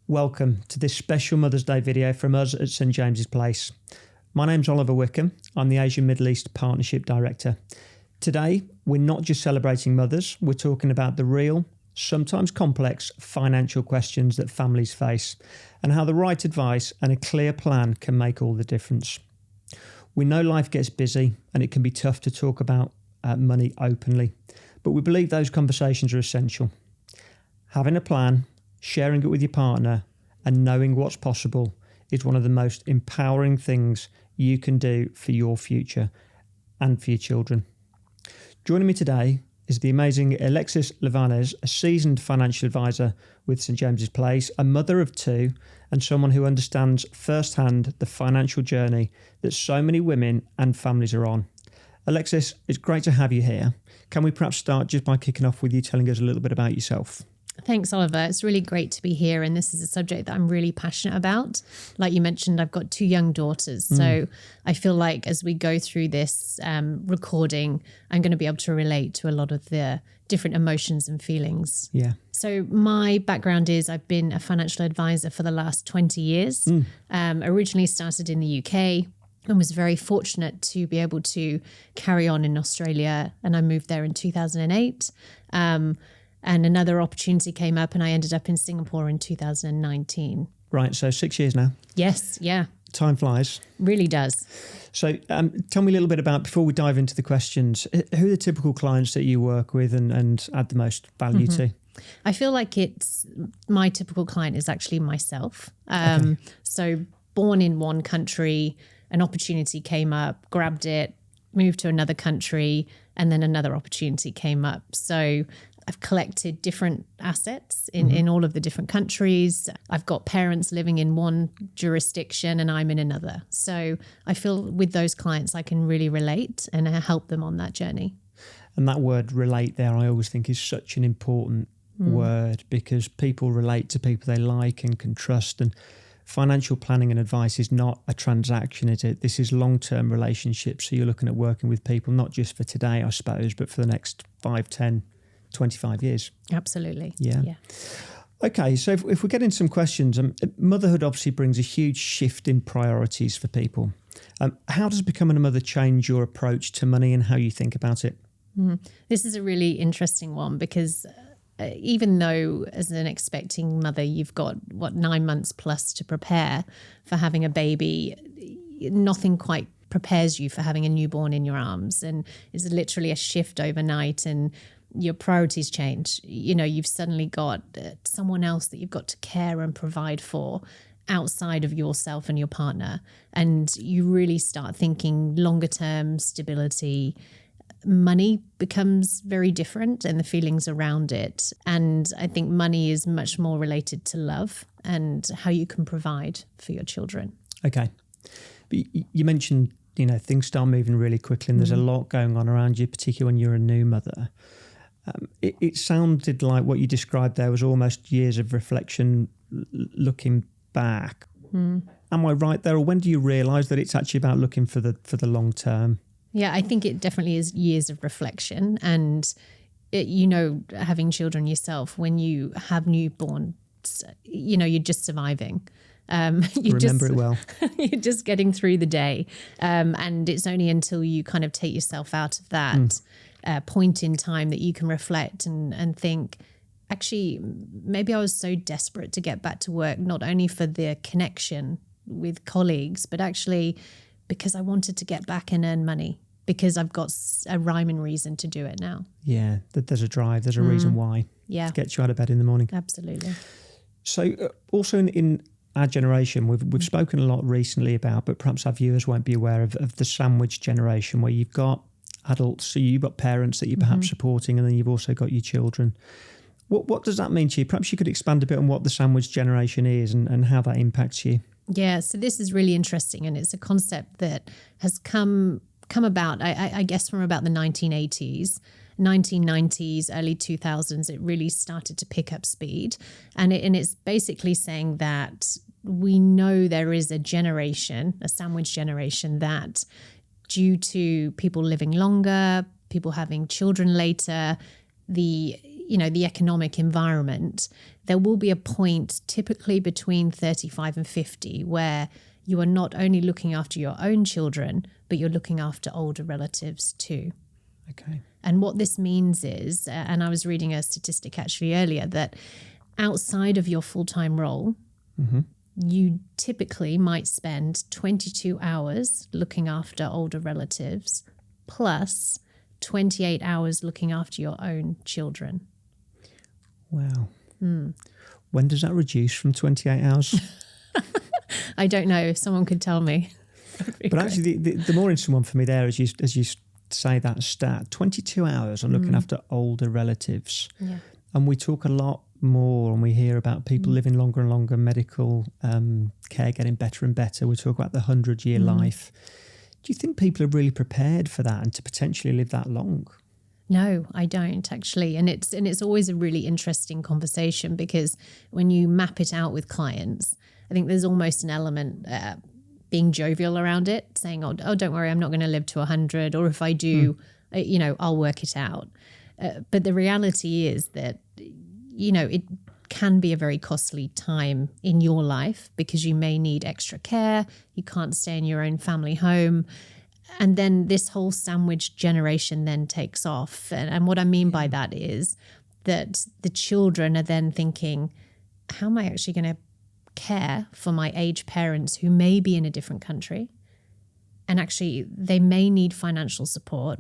Welcome to this special Mother's Day video from us at St James's Place. My name's Oliver Wickham. I'm the Asian Middle East Partnership Director. Today, we're not just celebrating mothers, we're talking about the real, sometimes complex financial questions that families face and how the right advice and a clear plan can make all the difference. We know life gets busy and it can be tough to talk about money openly, but we believe those conversations are essential. Having a plan, sharing it with your partner and knowing what's possible is one of the most empowering things you can do for your future and for your children. Joining me today is the amazing Alexis Livanes, a seasoned financial advisor with St James's Place, a mother of two, and someone who understands firsthand the financial journey that so many women and families are on. Alexis, it's great to have you here. Can we perhaps start just by kicking off with you telling us a little bit about yourself? Thanks, Oliver. It's really great to be here. And this is a subject that I'm really passionate about. Like you mentioned, I've got two young daughters. So I feel like as we go through this recording, I'm going to be able to relate to a lot of the different emotions and feelings. Yeah. So my background is I've been a financial advisor for the last 20 years. Originally started in the UK and was very fortunate to be able to carry on in Australia. And I moved there in 2008. And another opportunity came up and I ended up in Singapore in 2019. Right, so 6 years now. Yes, yeah. Time flies. Really does. So tell me a little bit about, before we dive into the questions, who are the typical clients that you work with and add the most value to? I feel like my typical client is actually myself. So born in one country, an opportunity came up, grabbed it, moved to another country, and then another opportunity came up. So I've collected different assets in all of the different countries. I've got parents living in one jurisdiction and I'm in another. So I feel with those clients, I can really relate and help them on that journey. And that word relate there, I always think is such an important word, because people relate to people they like and can trust. And financial planning and advice is not a transaction, is it? This is long-term relationships. So you're looking at working with people, not just for today, I suppose, but for the next 5, 10, 25 years. Absolutely. Yeah. Okay, so if we get into some questions, motherhood obviously brings a huge shift in priorities for people. How does becoming a mother change your approach to money and how you think about it? This is a really interesting one because even though as an expecting mother, you've got 9 months plus to prepare for having a baby, nothing quite prepares you for having a newborn in your arms. And it's literally a shift overnight and your priorities change. You know, you've suddenly got someone else that you've got to care and provide for outside of yourself and your partner. And you really start thinking longer term stability. Money becomes very different and the feelings around it. And I think money is much more related to love and how you can provide for your children. Okay. But you mentioned, things start moving really quickly and there's a lot going on around you, particularly when you're a new mother. It sounded like what you described there was almost years of reflection looking back. Am I right there? Or when do you realise that it's actually about looking for the long term? Yeah, I think it definitely is years of reflection. And, having children yourself, when you have newborns, you're just surviving. Remember it well. You're just getting through the day. And it's only until you kind of take yourself out of that point in time that you can reflect and think, actually, maybe I was so desperate to get back to work, not only for the connection with colleagues, but actually because I wanted to get back and earn money, because I've got a rhyme and reason to do it now. Yeah, there's a drive, there's a reason why. Yeah. To get you out of bed in the morning. Absolutely. So also in our generation, we've spoken a lot recently about, but perhaps our viewers won't be aware of the sandwich generation, where you've got adults, so you've got parents that you're perhaps supporting, and then you've also got your children. What does that mean to you? Perhaps you could expand a bit on what the sandwich generation is and how that impacts you. Yeah, so this is really interesting, and it's a concept that has come about, I guess, from about the 1980s. 1990s, early 2000s, it really started to pick up speed. And it's basically saying that we know there is a sandwich generation, that due to people living longer, people having children later, the economic environment, there will be a point typically between 35 and 50 where you are not only looking after your own children, but you're looking after older relatives too. Okay. And what this means is, and I was reading a statistic actually earlier, that outside of your full-time role, you typically might spend 22 hours looking after older relatives plus 28 hours looking after your own children. Wow. When does that reduce from 28 hours? I don't know. If someone could tell me. But actually, the more interesting one for me there, as you say that stat, 22 hours on looking after older relatives. Yeah. And we talk a lot more and we hear about people living longer and longer, medical care getting better and better. We talk about the 100-year life. Do you think people are really prepared for that and to potentially live that long? No, I don't actually. And it's always a really interesting conversation because when you map it out with clients, I think there's almost an element being jovial around it, saying, oh, don't worry, I'm not going to live to 100. Or if I do, I'll work it out. But the reality is that, it can be a very costly time in your life because you may need extra care. You can't stay in your own family home. And then this whole sandwich generation then takes off. And what I mean by that is that the children are then thinking, how am I actually going to care for my aged parents who may be in a different country? And actually, they may need financial support,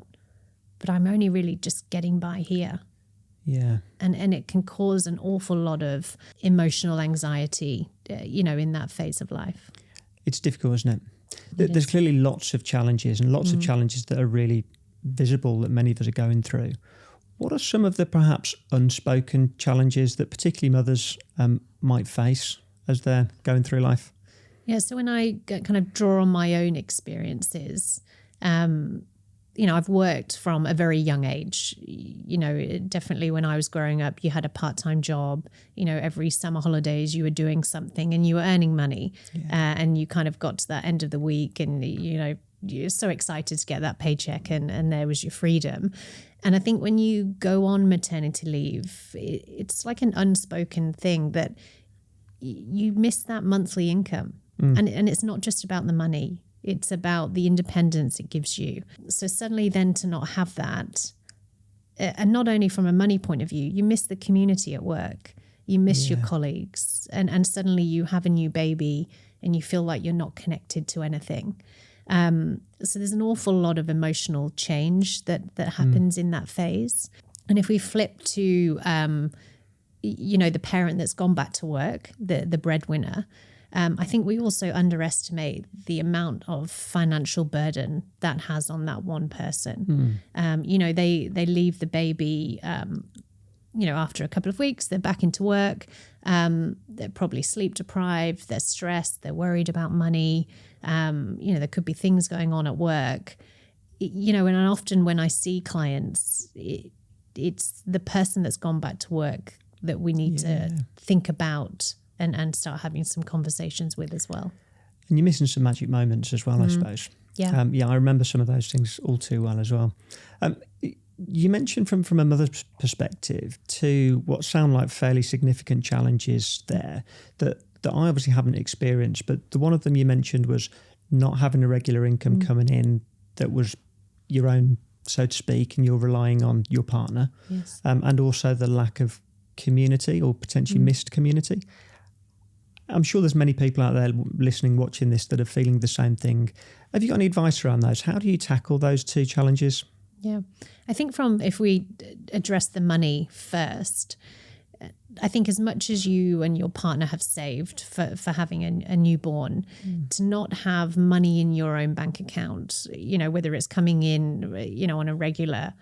but I'm only really just getting by here. Yeah. And it can cause an awful lot of emotional anxiety, in that phase of life. It's difficult, isn't it? There's clearly lots of challenges and lots of challenges that are really visible that many of us are going through. What are some of the perhaps unspoken challenges that particularly mothers might face as they're going through life? Yeah, so when I kind of draw on my own experiences, I've worked from a very young age. Definitely when I was growing up, you had a part-time job. Every summer holidays you were doing something and you were earning money. And you kind of got to that end of the week and, you're so excited to get that paycheck and there was your freedom. And I think when you go on maternity leave, it's like an unspoken thing that you miss that monthly income. And it's not just about the money. It's about the independence it gives you. So suddenly then to not have that, and not only from a money point of view, you miss the community at work. You miss your colleagues. And suddenly you have a new baby and you feel like you're not connected to anything. So there's an awful lot of emotional change that happens in that phase. And if we flip to, the parent that's gone back to work, the breadwinner, I think we also underestimate the amount of financial burden that has on that one person. They leave the baby, after a couple of weeks, they're back into work. They're probably sleep deprived, they're stressed, they're worried about money. There could be things going on at work. And often when I see clients, it's the person that's gone back to work that we need to think about and start having some conversations with as well. And you're missing some magic moments as well, I suppose. Yeah. I remember some of those things all too well as well. You mentioned from a mother's perspective to what sound like fairly significant challenges there that I obviously haven't experienced, but the one of them you mentioned was not having a regular income coming in that was your own, so to speak, and you're relying on your partner. Yes. And also the lack of community or potentially missed community. I'm sure there's many people out there listening, watching this that are feeling the same thing. Have you got any advice around those? How do you tackle those two challenges? Yeah, I think if we address the money first, I think as much as you and your partner have saved for having a newborn, to not have money in your own bank account, whether it's coming in, on a regular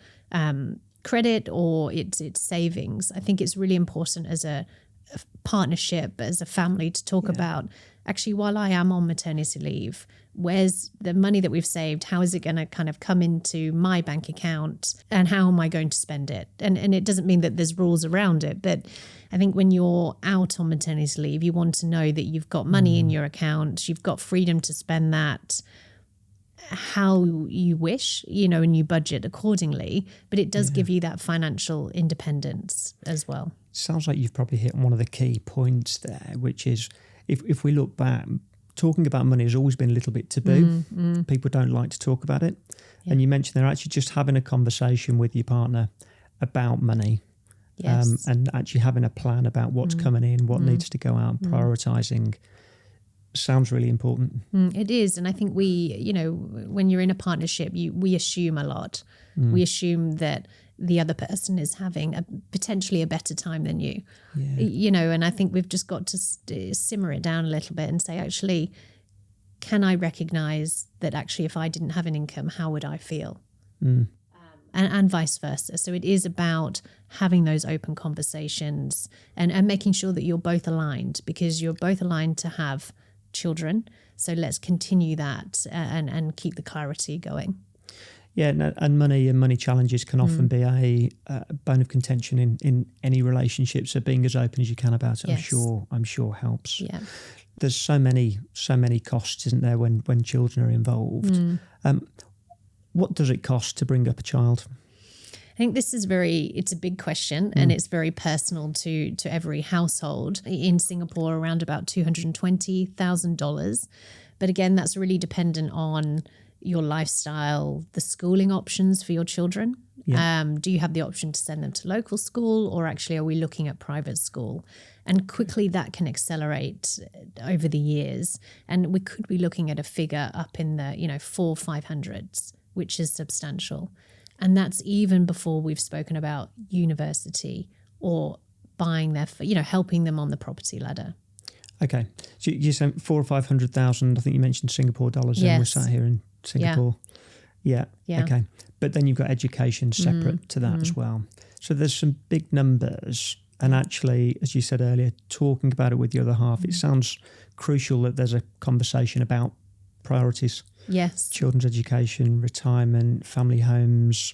credit or it's savings, I think it's really important as a partnership, as a family, to talk about, actually, while I am on maternity leave, where's the money that we've saved? How is it going to kind of come into my bank account and how am I going to spend it? And it doesn't mean that there's rules around it, but I think when you're out on maternity leave, you want to know that you've got money in your account, you've got freedom to spend that how you wish, and you budget accordingly, but it does give you that financial independence as well. Sounds like you've probably hit on one of the key points there, which is if we look back, talking about money has always been a little bit taboo. People don't like to talk about it. Yeah. And you mentioned they're actually just having a conversation with your partner about money. Yes. And actually having a plan about what's coming in, what needs to go out, prioritising sounds really important. It is. And I think when you're in a partnership, we assume a lot. We assume that the other person is having potentially a better time than you. Yeah. And I think we've just got to simmer it down a little bit and say, actually, can I recognise that actually if I didn't have an income, how would I feel? And vice versa. So it is about having those open conversations and making sure that you're both aligned, because you're both aligned to have children. So let's continue that and keep the clarity going. Yeah, and money challenges can often be a bone of contention in any relationship. So being as open as you can about it, Yes. I'm sure helps. Yeah. There's so many costs, isn't there, when children are involved? What does it cost to bring up a child? I think this is it's a big question and it's very personal to every household. In Singapore, around about $220,000. But again, that's really dependent on your lifestyle, the schooling options for your children. Yeah. Do you have the option to send them to local school, or actually are we looking at private school? And quickly that can accelerate over the years. And we could be looking at a figure up in the 400-500s, which is substantial. And that's even before we've spoken about university or buying helping them on the property ladder. Okay. So you said 400,000 or 500,000, I think you mentioned Singapore dollars. Yes. And we're sat here in Singapore. Yeah. Okay. But then you've got education separate to that as well. So there's some big numbers. And actually, as you said earlier, talking about it with your other half, it sounds crucial that there's a conversation about priorities. Yes. Children's education, retirement, family homes.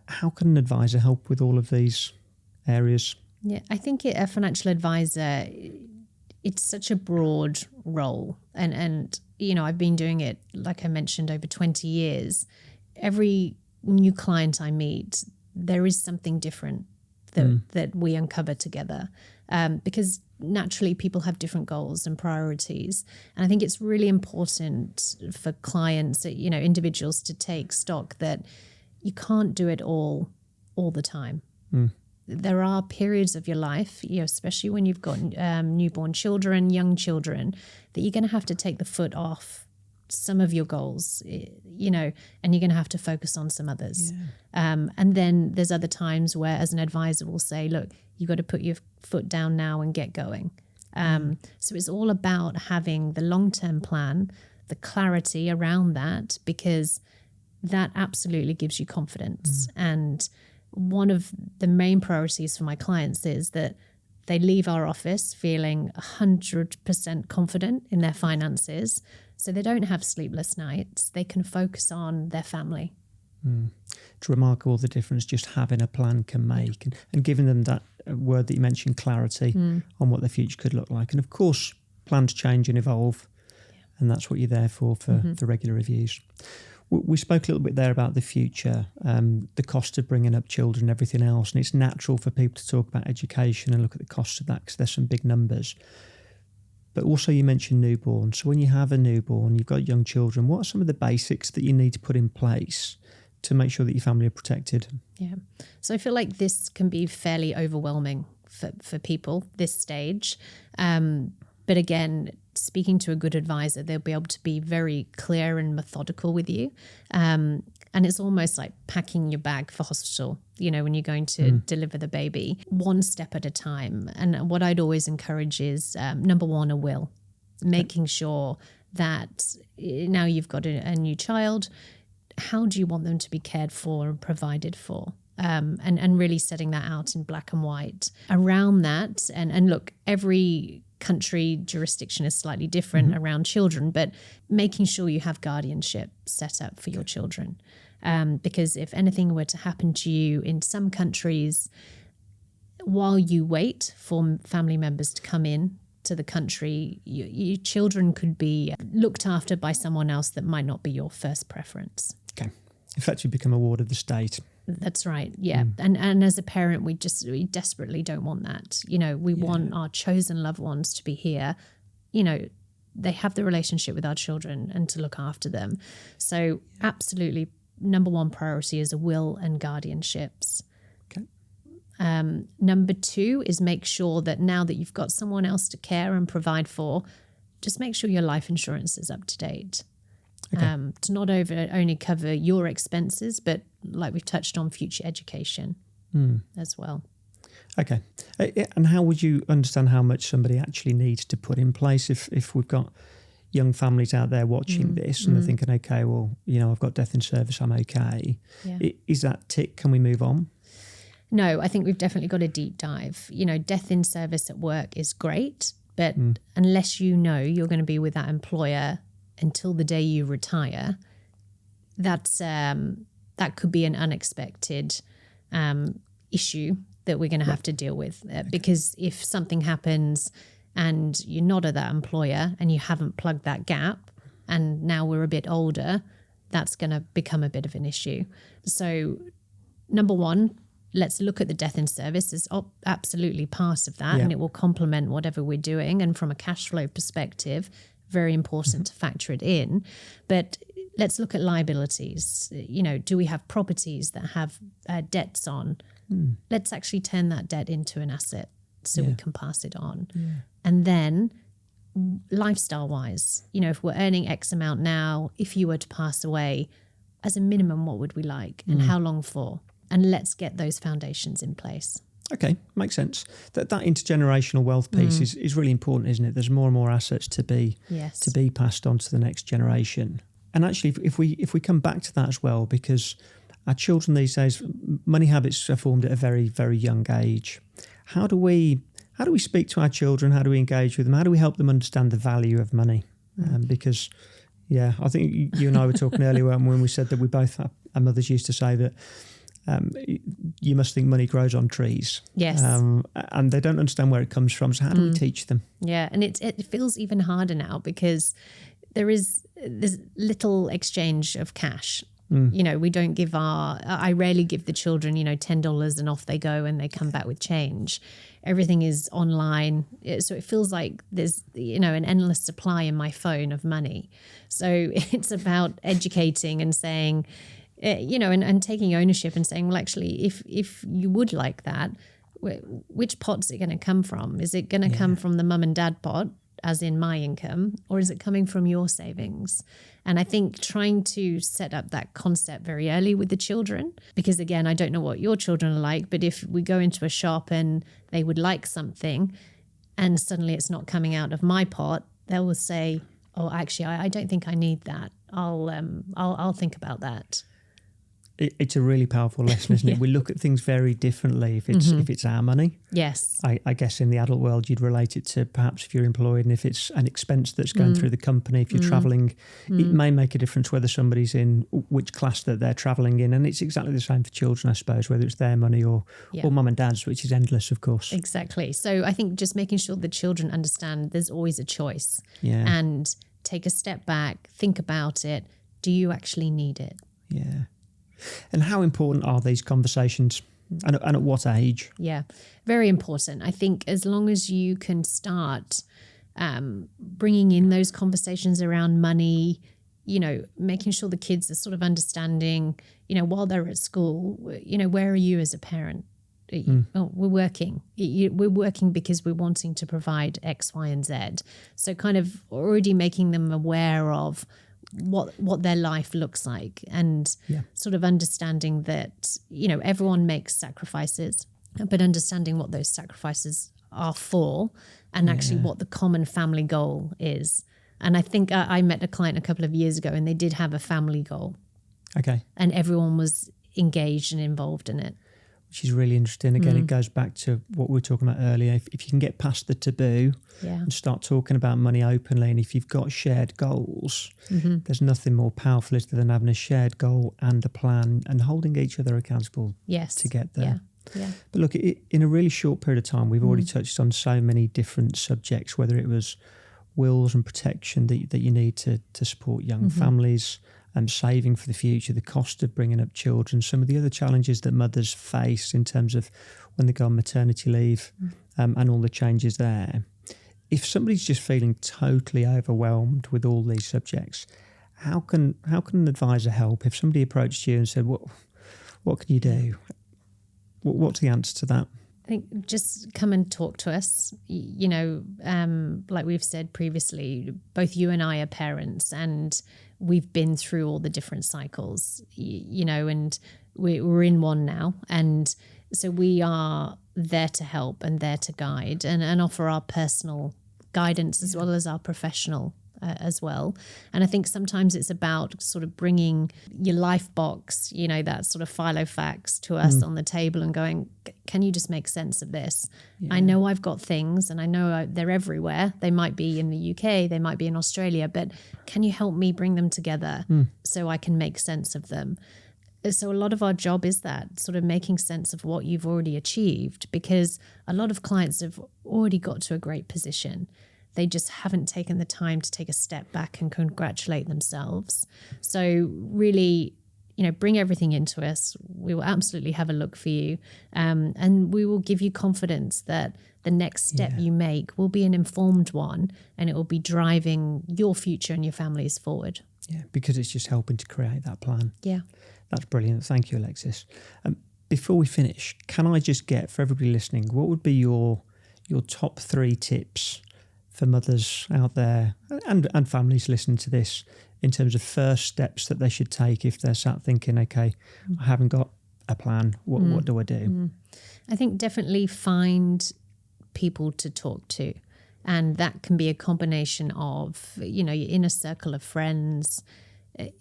How can an advisor help with all of these areas? Yeah, I think a financial advisor, it's such a broad role. And I've been doing it, like I mentioned, over 20 years. Every new client I meet, there is something different that we uncover together, because naturally people have different goals and priorities. And I think it's really important for clients, individuals, to take stock that you can't do it all the time. There are periods of your life, especially when you've got newborn children, young children, that you're going to have to take the foot off some of your goals, and you're going to have to focus on some others. Yeah. And then there's other times where, as an advisor, we'll say, look, you've got to put your foot down now and get going. So it's all about having the long-term plan, the clarity around that, because that absolutely gives you confidence. And one of the main priorities for my clients is that they leave our office feeling 100% confident in their finances, so they don't have sleepless nights. They can focus on their family. It's remarkable the difference just having a plan can make, and giving them that word that you mentioned, clarity on what the future could look like. And of course, plans change and evolve, and that's what you're there for regular reviews. We spoke a little bit there about the future, the cost of bringing up children, everything else, and it's natural for people to talk about education and look at the cost of that because there's some big numbers. But also you mentioned newborn. So when you have a newborn, you've got young children, what are some of the basics that you need to put in place to make sure that your family are protected? Yeah. So I feel like this can be fairly overwhelming for people, this stage. But again, speaking to a good advisor, they'll be able to be very clear and methodical with you. And it's almost like packing your bag for hospital, when you're going to deliver the baby, one step at a time. And what I'd always encourage is, number one, a will, making sure that now you've got a new child, how do you want them to be cared for and provided for? And really setting that out in black and white around that. And look, every country jurisdiction is slightly different around children, but making sure you have guardianship set up for your children. Because if anything were to happen to you in some countries, while you wait for family members to come in to the country, your children could be looked after by someone else that might not be your first preference. Okay. In fact, you become a ward of the state. That's right. Yeah. And as a parent, we desperately don't want that. We want our chosen loved ones to be here. They have the relationship with our children and to look after them. So absolutely, number one priority is a will and guardianships. Okay. Number two is make sure that now that you've got someone else to care and provide for, just make sure your life insurance is up to date. Okay. To not only cover your expenses, but like we've touched on, future education as well. Okay. And how would you understand how much somebody actually needs to put in place if we've got young families out there watching this and they're thinking, okay, well, I've got death in service, I'm okay. Yeah. Is that tick? Can we move on? No, I think we've definitely got a deep dive. Death in service at work is great, but unless you're going to be with that employer until the day you retire, that could be an unexpected issue that we're going to have to deal with. Because if something happens and you're not at that employer and you haven't plugged that gap, and now we're a bit older, that's going to become a bit of an issue. So number one, let's look at the death in service as absolutely part of that, and it will complement whatever we're doing. And from a cash flow perspective, very important to factor it in. But let's look at liabilities. Do we have properties that have debts on? Let's actually turn that debt into an asset so we can pass it on. And then lifestyle-wise, if we're earning X amount now, if you were to pass away, as a minimum, what would we like and how long for? And let's get those foundations in place. Okay, makes sense. That intergenerational wealth piece is really important, isn't it? There's more and more assets to be passed on to the next generation. And actually, if we come back to that as well, because our children these days, money habits are formed at a very, very young age. How do we speak to our children? How do we engage with them? How do we help them understand the value of money? Because, I think you and I were talking earlier when we said that we both, our mothers used to say that you must think money grows on trees. Yes. And they don't understand where it comes from. So how do we teach them? Yeah, and it feels even harder now because there's little exchange of cash. We don't give I rarely give the children, $10 and off they go and they come back with change. Everything is online. So it feels like there's, an endless supply in my phone of money. So it's about educating and saying, and taking ownership and saying, well, actually, if you would like that, which pot's it going to come from? Is it going to come from the mum and dad pot, as in my income, or is it coming from your savings? And I think trying to set up that concept very early with the children, because again, I don't know what your children are like, but if we go into a shop and they would like something and suddenly it's not coming out of my pot, they will say, oh, actually, I don't think I need that. I'll think about that. It's a really powerful lesson, isn't it? We look at things very differently if it's our money. Yes. I guess in the adult world, you'd relate it to perhaps if you're employed and if it's an expense that's going through the company, if you're travelling, it may make a difference whether somebody's in which class that they're travelling in. And it's exactly the same for children, I suppose, whether it's their money or mum and dad's, which is endless, of course. Exactly. So I think just making sure the children understand there's always a choice. Yeah. And take a step back, think about it. Do you actually need it? Yeah. And how important are these conversations and at what age? Yeah, very important. I think as long as you can start bringing in those conversations around money, making sure the kids are sort of understanding, while they're at school, where are you as a parent? Oh, we're working. We're working because we're wanting to provide X, Y, and Z. So kind of already making them aware of what their life looks like and sort of understanding that, everyone makes sacrifices, but understanding what those sacrifices are for and actually what the common family goal is. And I think I met a client a couple of years ago and they did have a family goal. Okay. And everyone was engaged and involved in it. Which is really interesting. Again, it goes back to what we were talking about earlier. If you can get past the taboo and start talking about money openly, and if you've got shared goals, there's nothing more powerful than having a shared goal and a plan and holding each other accountable to get there. Yeah. But look, in a really short period of time, we've already touched on so many different subjects, whether it was wills and protection that you need to support young families, saving for the future, the cost of bringing up children, some of the other challenges that mothers face in terms of when they go on maternity leave, and all the changes there. If somebody's just feeling totally overwhelmed with all these subjects, how can an advisor help? If somebody approached you and said, what can you do? What's the answer to that? I think just come and talk to us. Like we've said previously, both you and I are parents, and we've been through all the different cycles, and we're in one now. And so we are there to help and there to guide and offer our personal guidance as well as our professional as well. And I think sometimes it's about sort of bringing your life box, that sort of philo facts to us on the table and going, can you just make sense of this? Yeah. I know I've got things and I know they're everywhere. They might be in the UK, they might be in Australia, but can you help me bring them together so I can make sense of them? So a lot of our job is that sort of making sense of what you've already achieved, because a lot of clients have already got to a great position. They just haven't taken the time to take a step back and congratulate themselves. So really, bring everything into us. We will absolutely have a look for you. And we will give you confidence that the next step you make will be an informed one, and it will be driving your future and your families forward. Yeah, because it's just helping to create that plan. Yeah. That's brilliant. Thank you, Alexis. Before we finish, can I just get, for everybody listening, what would be your top 3 tips for mothers out there and families listening to this in terms of first steps that they should take if they're sat thinking, okay, I haven't got a plan. What do I do? I think definitely find people to talk to. And that can be a combination of, your inner circle of friends.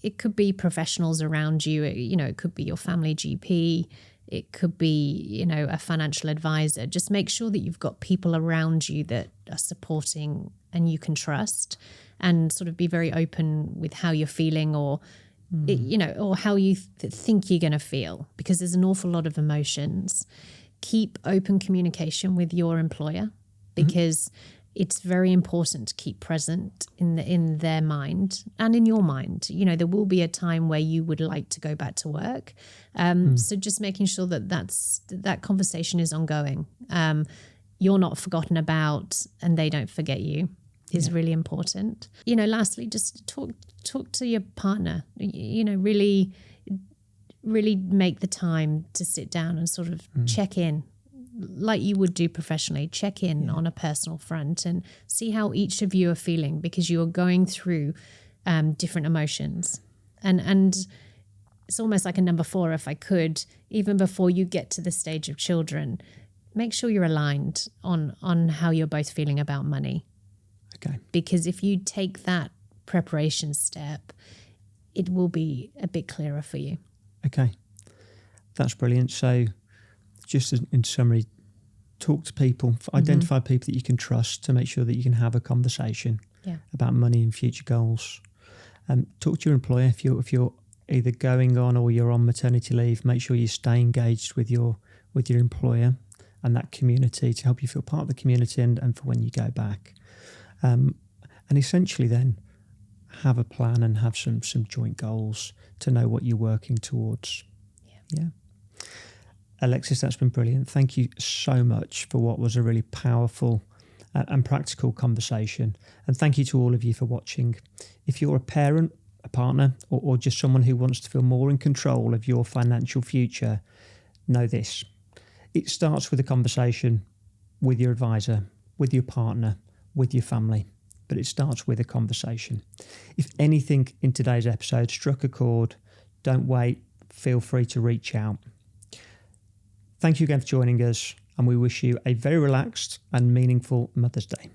It could be professionals around you. It could be your family GP. It could be, a financial advisor. Just make sure that you've got people around you that are supporting and you can trust, and sort of be very open with how you're feeling or how you think you're going to feel, because there's an awful lot of emotions. Keep open communication with your employer, because it's very important to keep present in their mind and in your mind. There will be a time where you would like to go back to work. So just making sure that conversation is ongoing. You're not forgotten about and they don't forget you is really important. Lastly, just talk to your partner, really make the time to sit down and sort of check in, like you would do professionally. Check in on a personal front and see how each of you are feeling, because you are going through different emotions. And it's almost like a number 4, if I could, even before you get to the stage of children, make sure you're aligned on how you're both feeling about money. Okay. Because if you take that preparation step, it will be a bit clearer for you. Okay. That's brilliant. So just in summary, talk to people, identify people that you can trust to make sure that you can have a conversation about money and future goals. Talk to your employer if you're either going on or you're on maternity leave. Make sure you stay engaged with your employer and that community to help you feel part of the community and for when you go back. And essentially then have a plan and have some joint goals to know what you're working towards. Yeah. Alexis, that's been brilliant. Thank you so much for what was a really powerful and practical conversation. And thank you to all of you for watching. If you're a parent, a partner, or just someone who wants to feel more in control of your financial future, know this. It starts with a conversation with your advisor, with your partner, with your family, but it starts with a conversation. If anything in today's episode struck a chord, don't wait, feel free to reach out. Thank you again for joining us, and we wish you a very relaxed and meaningful Mother's Day.